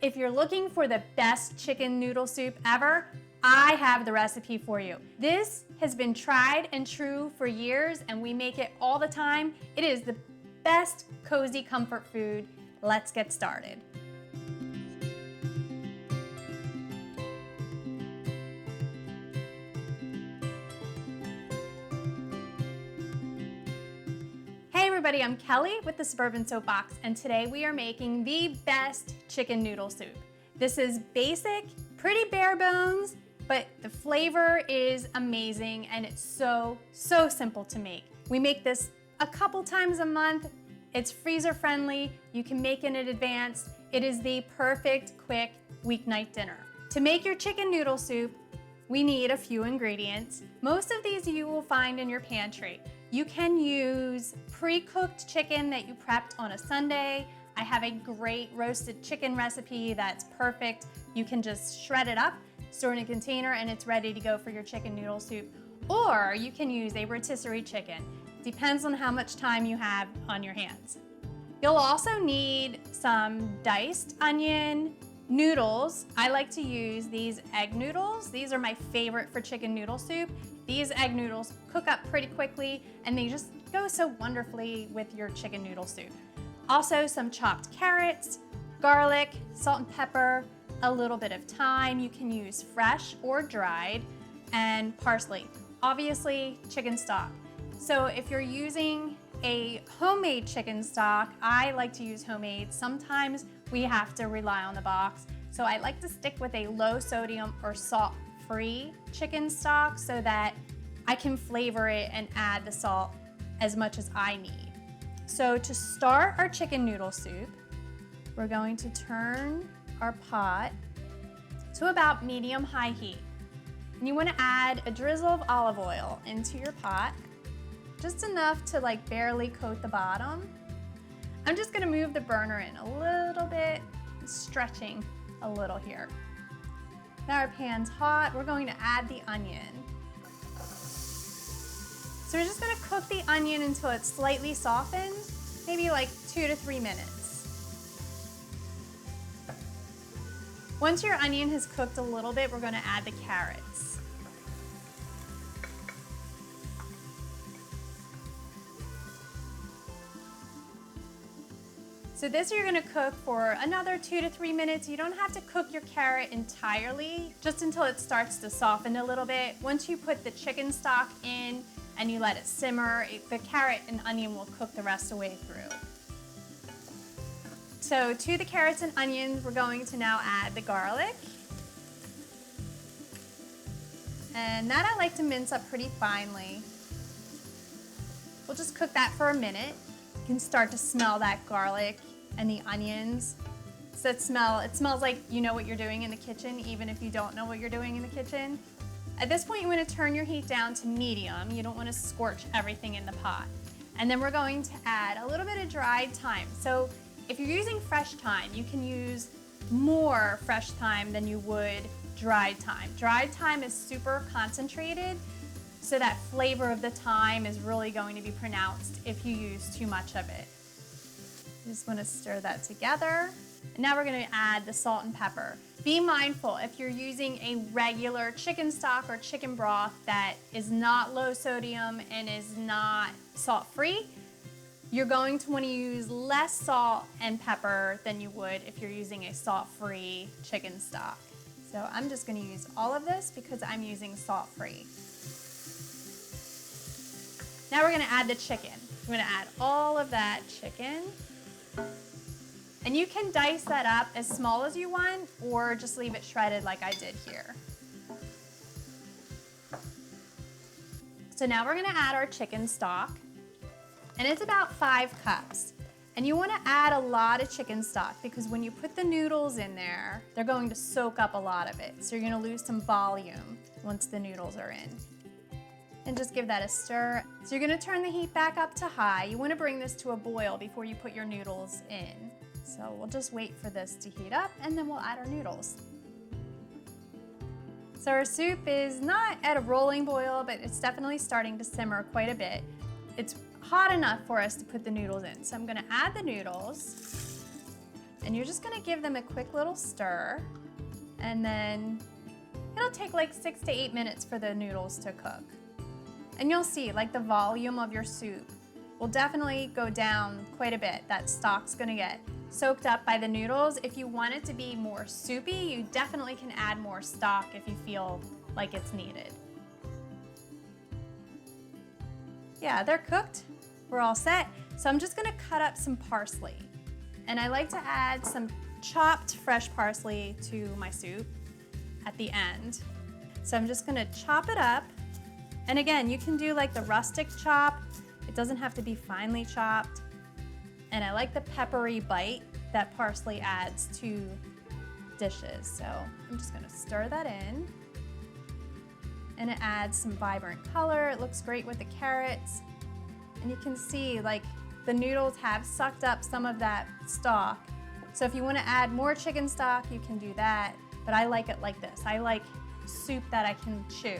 If you're looking for the best chicken noodle soup ever, I have the recipe for you. This has been tried and true for years, and we make it all the time. It is the best cozy comfort food. Let's get started. Hey everybody, I'm Kelly with the Suburban Soapbox, and today we are making the best chicken noodle soup. This is basic, pretty bare bones, but the flavor is amazing and it's so simple to make. We make this a couple times a month. It's freezer friendly. You can make it in advance. It is the perfect quick weeknight dinner. To make your chicken noodle soup, we need a few ingredients. Most of these you will find in your pantry. You can use pre-cooked chicken that you prepped on a Sunday. I have a great roasted chicken recipe that's perfect. You can just shred it up, store it in a container, and it's ready to go for your chicken noodle soup. Or you can use a rotisserie chicken. Depends on how much time you have on your hands. You'll also need some diced onion, noodles. I like to use these egg noodles. These are my favorite for chicken noodle soup. These egg noodles cook up pretty quickly and they just go so wonderfully with your chicken noodle soup. Also some chopped carrots, garlic, salt and pepper, a little bit of thyme. You can use fresh or dried, and parsley. Obviously chicken stock. So if you're using a homemade chicken stock, I like to use homemade. Sometimes we have to rely on the box. So I like to stick with a low sodium or salt-free chicken stock so that I can flavor it and add the salt as much as I need. So to start our chicken noodle soup, we're going to turn our pot to about medium-high heat. And you want to add a drizzle of olive oil into your pot, just enough to like barely coat the bottom. I'm just gonna move the burner in a little bit, stretching a little here. Now our pan's hot, we're going to add the onion. So we're just gonna cook the onion until it's slightly softened, maybe like 2 to 3 minutes. Once your onion has cooked a little bit, we're gonna add the carrots. So this you're gonna cook for another 2 to 3 minutes. You don't have to cook your carrot entirely, just until it starts to soften a little bit. Once you put the chicken stock in and you let it simmer, the carrot and onion will cook the rest of the way through. So to the carrots and onions, we're going to now add the garlic. And that I like to mince up pretty finely. We'll just cook that for a minute. You can start to smell that garlic and the onions. So it smells like you know what you're doing in the kitchen, even if you don't know what you're doing in the kitchen. At this point, you want to turn your heat down to medium. You don't want to scorch everything in the pot. And then we're going to add a little bit of dried thyme. So if you're using fresh thyme, you can use more fresh thyme than you would dried thyme. Dried thyme is super concentrated, so that flavor of the thyme is really going to be pronounced if you use too much of it. You just want to stir that together. And now we're going to add the salt and pepper. Be mindful if you're using a regular chicken stock or chicken broth that is not low sodium and is not salt-free, you're going to want to use less salt and pepper than you would if you're using a salt-free chicken stock. So I'm just going to use all of this because I'm using salt-free. Now we're going to add the chicken. We're going to add all of that chicken. And you can dice that up as small as you want or just leave it shredded like I did here. So now we're going to add our chicken stock. And it's about 5 cups. And you want to add a lot of chicken stock because when you put the noodles in there, they're going to soak up a lot of it. So you're going to lose some volume once the noodles are in. And just give that a stir. So you're going to turn the heat back up to high. You want to bring this to a boil before you put your noodles in. So we'll just wait for this to heat up and then we'll add our noodles. So our soup is not at a rolling boil, but it's definitely starting to simmer quite a bit. It's hot enough for us to put the noodles in. So I'm gonna add the noodles. And you're just gonna give them a quick little stir, and then it'll take like 6 to 8 minutes for the noodles to cook. And you'll see like the volume of your soup will definitely go down quite a bit. That stock's gonna get soaked up by the noodles. If you want it to be more soupy, you definitely can add more stock if you feel like it's needed. Yeah, they're cooked. We're all set. So I'm just gonna cut up some parsley. And I like to add some chopped fresh parsley to my soup at the end. So I'm just gonna chop it up. And again, you can do like the rustic chop. It doesn't have to be finely chopped. And I like the peppery bite that parsley adds to dishes. So I'm just gonna stir that in. And it adds some vibrant color. It looks great with the carrots. And you can see like the noodles have sucked up some of that stock. So if you wanna add more chicken stock, you can do that. But I like it like this. I like soup that I can chew.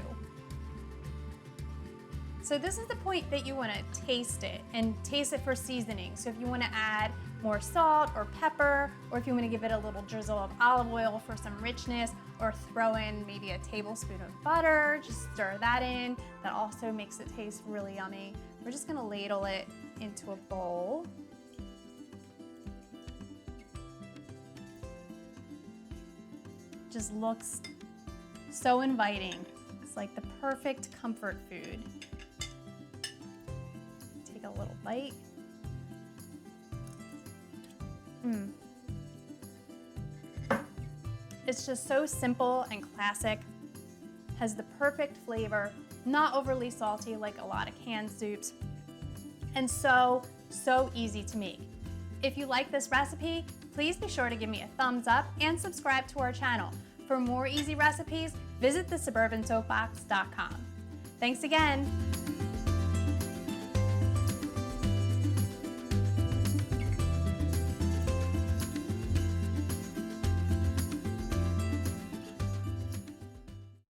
So this is the point that you want to taste it and taste it for seasoning. So if you want to add more salt or pepper, or if you want to give it a little drizzle of olive oil for some richness, or throw in maybe a tablespoon of butter, just stir that in. That also makes it taste really yummy. We're just going to ladle it into a bowl. Just looks so inviting. It's like the perfect comfort food. Take a little bite. It's just so simple and classic. Has the perfect flavor, not overly salty like a lot of canned soups, and so easy to make. If you like this recipe, please be sure to give me a thumbs up and subscribe to our channel. For more easy recipes, visit thesuburbansoapbox.com. Thanks again.